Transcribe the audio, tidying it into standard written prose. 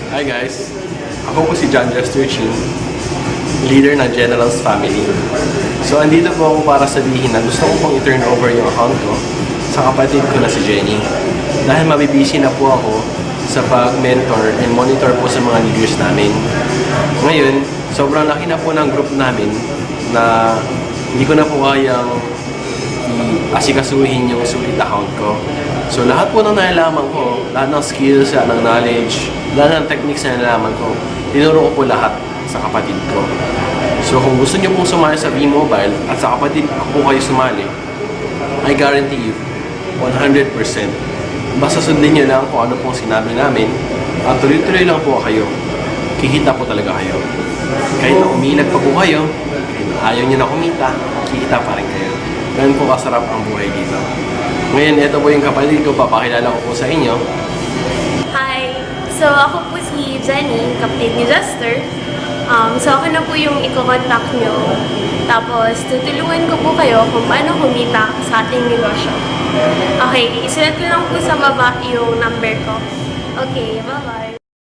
Hi guys, ako po si John Jester Chin, leader ng General's Family. So andito po ako para sabihin na gusto ko pong i-turn over yung account ko sa kapatid ko na si Jenny. Dahil mabibisi na po ako sa pag-mentor and monitor po sa mga leaders namin. Ngayon, sobrang laki na po ng group namin na hindi ko na po kayang asikasuhin yung sulit account ko. So lahat po ng nalalaman ko, lahat ng skills, lahat ng knowledge, lahat ng techniques na nalalaman ko, tinuro ko po lahat sa kapatid ko. So kung gusto niyo pong sumali sa V-Mobile at sa kapatid ako po kayo sumali, I guarantee you, 100%. Basta sundin niyo lang kung ano pong sinabi namin at tuloy-tuloy lang po kayo. Kikita po talaga kayo. Kahit na umilag pa po kayo, kahit na ayaw niyo na kumita, kikita pa rin kayo. Ganun po kasarap ang buhay dito. Ngayon, ito po yung kapatid ko. Papakilala ko po sa inyo. Hi! So, ako po si Jenny, kapatid ni Jester. So, ako na po yung i-contact nyo. Tapos, tutulungan ko po kayo kung paano kumita sa ating negosyo. Okay, isulat ko lang po sa baba yung number ko. Okay, bye-bye!